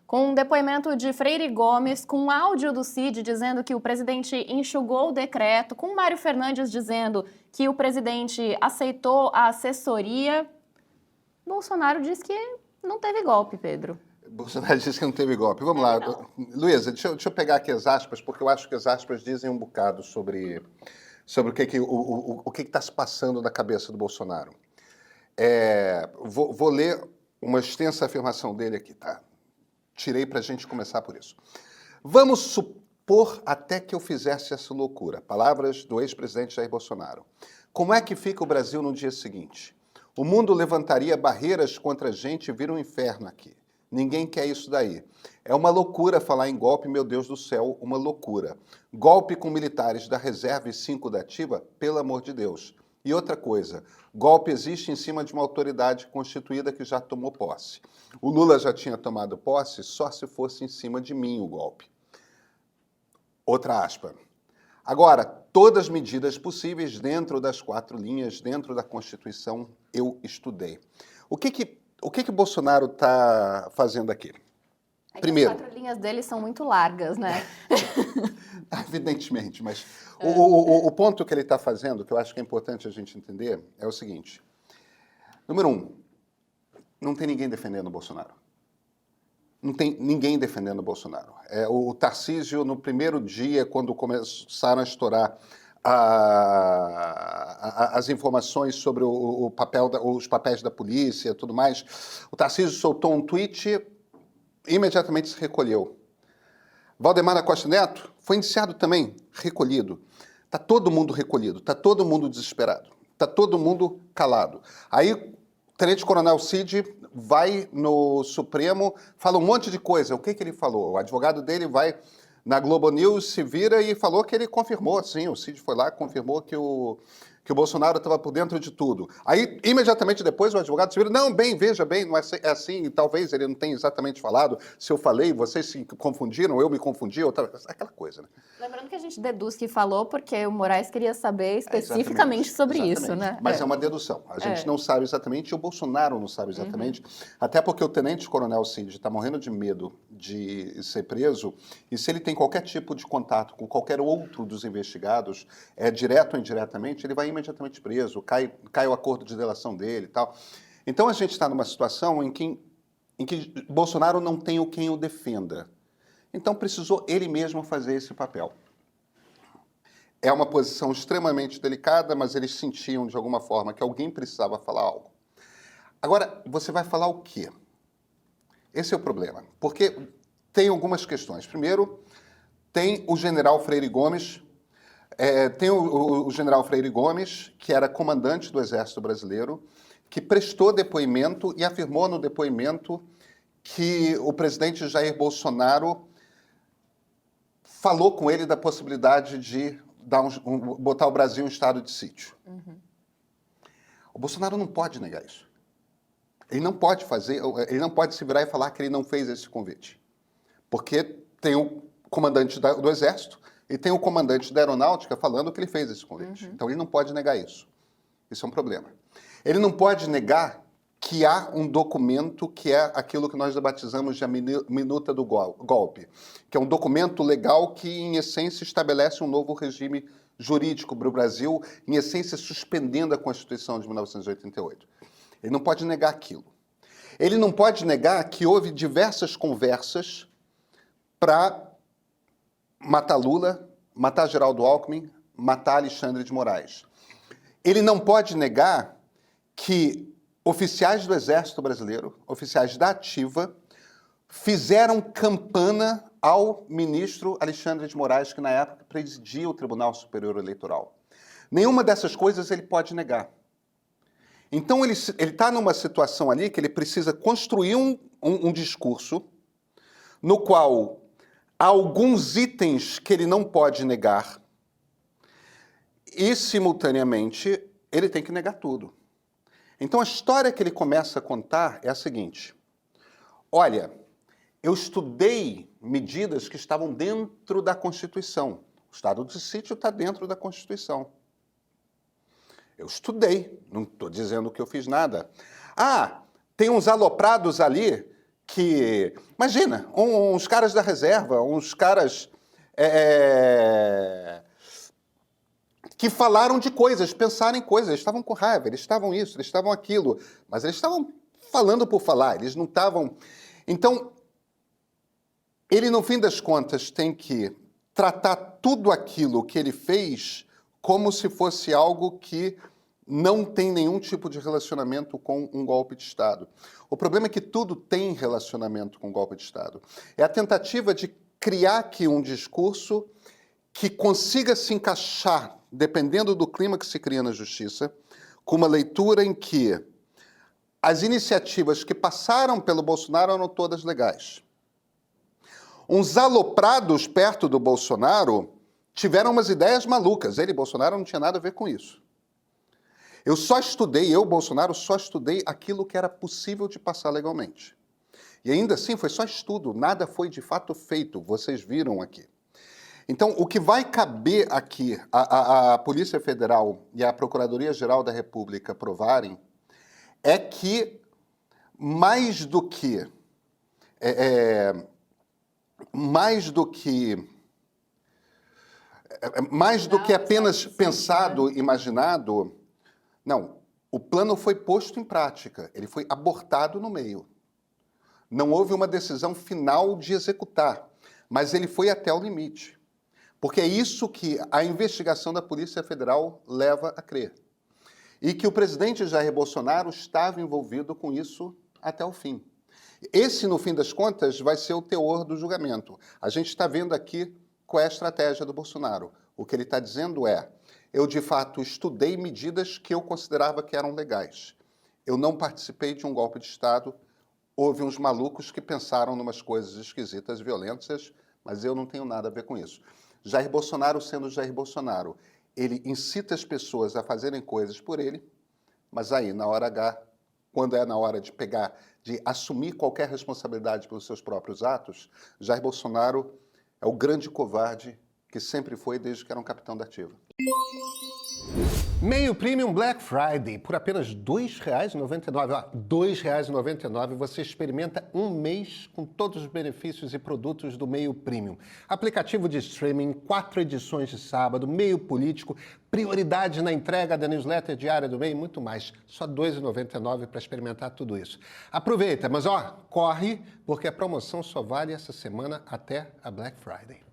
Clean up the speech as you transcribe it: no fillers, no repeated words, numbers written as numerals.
com um depoimento de Freire Gomes, com um áudio do Cid dizendo que o presidente enxugou o decreto, com Mário Fernandes dizendo que o presidente aceitou a assessoria. Bolsonaro diz que não teve golpe, Pedro. Bolsonaro disse que não teve golpe. Vamos lá. Luísa, deixa eu pegar aqui as aspas, porque eu acho que as aspas dizem um bocado sobre o que está se passando na cabeça do Bolsonaro. Vou ler uma extensa afirmação dele aqui, tá? Tirei para a gente começar por isso. Vamos supor até que eu fizesse essa loucura. Palavras do ex-presidente Jair Bolsonaro. Como é que fica o Brasil no dia seguinte? O mundo levantaria barreiras contra a gente e vira um inferno aqui. Ninguém quer isso daí. É uma loucura falar em golpe, meu Deus do céu, uma loucura. Golpe com militares da reserva e 5 da ativa, pelo amor de Deus. E outra coisa, golpe existe em cima de uma autoridade constituída que já tomou posse. O Lula já tinha tomado posse só se fosse em cima de mim o golpe. Outra aspa. Agora, todas as medidas possíveis dentro das 4 linhas, dentro da Constituição, eu estudei. O que Bolsonaro está fazendo aqui? Primeiro, as 4 linhas dele são muito largas, né? Evidentemente, mas o ponto que ele está fazendo, que eu acho que é importante a gente entender, é o seguinte. Número 1, não tem ninguém defendendo o Bolsonaro. Não tem ninguém defendendo o Bolsonaro. O Tarcísio, no primeiro dia, quando começaram a estourar as informações sobre os papéis da polícia e tudo mais, o Tarcísio soltou um tweet, imediatamente se recolheu. Valdemar da Costa Neto foi indiciado também, recolhido. Está todo mundo recolhido, está todo mundo desesperado, está todo mundo calado. Aí o tenente-coronel Cid vai no Supremo, fala um monte de coisa. O que ele falou? O advogado dele vai na Globo News, se vira e falou que ele confirmou, sim, o Cid foi lá, confirmou que o Bolsonaro estava por dentro de tudo. Aí, imediatamente depois, o advogado se vira, não, veja bem, não é assim, e talvez ele não tenha exatamente falado, se eu falei, vocês se confundiram, eu me confundi, aquela coisa, né? Lembrando que a gente deduz que falou porque o Moraes queria saber especificamente sobre isso, né? Mas é uma dedução. A gente não sabe exatamente, e o Bolsonaro não sabe exatamente, até porque o tenente-coronel Cid está morrendo de medo de ser preso, e se ele tem qualquer tipo de contato com qualquer outro dos investigados, direto ou indiretamente, ele vai imediatamente preso, cai o acordo de delação dele e tal. Então a gente está numa situação em que Bolsonaro não tem quem o defenda. Então precisou ele mesmo fazer esse papel. É uma posição extremamente delicada, mas eles sentiam de alguma forma que alguém precisava falar algo. Agora, você vai falar o quê? Esse é o problema, porque tem algumas questões. Primeiro, tem o general Freire Gomes, o general Freire Gomes, que era comandante do Exército Brasileiro, que prestou depoimento e afirmou no depoimento que o presidente Jair Bolsonaro falou com ele da possibilidade de botar o Brasil em estado de sítio. O Bolsonaro não pode negar isso. Ele não pode se virar e falar que ele não fez esse convite. Porque tem o comandante do Exército e tem o comandante da Aeronáutica falando que ele fez esse convite. Então ele não pode negar isso. Isso é um problema. Ele não pode negar que há um documento que é aquilo que nós batizamos de a minuta do golpe, que é um documento legal que, em essência, estabelece um novo regime jurídico para o Brasil, em essência, suspendendo a Constituição de 1988. Ele não pode negar aquilo. Ele não pode negar que houve diversas conversas para matar Lula, matar Geraldo Alckmin, matar Alexandre de Moraes. Ele não pode negar que oficiais do Exército Brasileiro, oficiais da ativa, fizeram campana ao ministro Alexandre de Moraes, que na época presidia o Tribunal Superior Eleitoral. Nenhuma dessas coisas ele pode negar. Então ele está numa situação ali que ele precisa construir um discurso no qual há alguns itens que ele não pode negar e, simultaneamente, ele tem que negar tudo. Então, a história que ele começa a contar é a seguinte. Olha, eu estudei medidas que estavam dentro da Constituição. O estado de sítio está dentro da Constituição. Eu estudei, não estou dizendo que eu fiz nada. Ah, tem uns aloprados ali Imagina, uns caras da reserva, uns caras que falaram de coisas, pensaram em coisas, eles estavam com raiva, eles estavam isso, eles estavam aquilo, mas eles estavam falando por falar, eles não estavam... Então, ele, no fim das contas, tem que tratar tudo aquilo que ele fez como se fosse algo que não tem nenhum tipo de relacionamento com um golpe de Estado. O problema é que tudo tem relacionamento com um golpe de Estado. É a tentativa de criar aqui um discurso que consiga se encaixar, dependendo do clima que se cria na justiça, com uma leitura em que as iniciativas que passaram pelo Bolsonaro eram todas legais. Uns aloprados perto do Bolsonaro tiveram umas ideias malucas. Ele, Bolsonaro, não tinha nada a ver com isso. Bolsonaro, só estudei aquilo que era possível de passar legalmente. E ainda assim foi só estudo, nada foi de fato feito, vocês viram aqui. Então, o que vai caber aqui a Polícia Federal e a Procuradoria-Geral da República provarem é que mais do que apenas pensado, imaginado, não, o plano foi posto em prática, ele foi abortado no meio. Não houve uma decisão final de executar, mas ele foi até o limite. Porque é isso que a investigação da Polícia Federal leva a crer. E que o presidente Jair Bolsonaro estava envolvido com isso até o fim. Esse, no fim das contas, vai ser o teor do julgamento. A gente está vendo aqui qual é a estratégia do Bolsonaro. O que ele está dizendo é: eu, de fato, estudei medidas que eu considerava que eram legais. Eu não participei de um golpe de Estado. Houve uns malucos que pensaram em umas coisas esquisitas, violentas, mas eu não tenho nada a ver com isso. Jair Bolsonaro, sendo Jair Bolsonaro, ele incita as pessoas a fazerem coisas por ele, mas aí, na hora H, quando é na hora de de assumir qualquer responsabilidade pelos seus próprios atos, Jair Bolsonaro é o grande covarde que sempre foi desde que era um capitão da ativa. Meio Premium Black Friday, por apenas R$ 2,99. R$ 2,99 você experimenta um mês com todos os benefícios e produtos do Meio Premium. Aplicativo de streaming, 4 edições de sábado, meio político, prioridade na entrega da newsletter diária do Meio e muito mais. Só R$ 2,99 para experimentar tudo isso. Aproveita, mas corre, porque a promoção só vale essa semana até a Black Friday.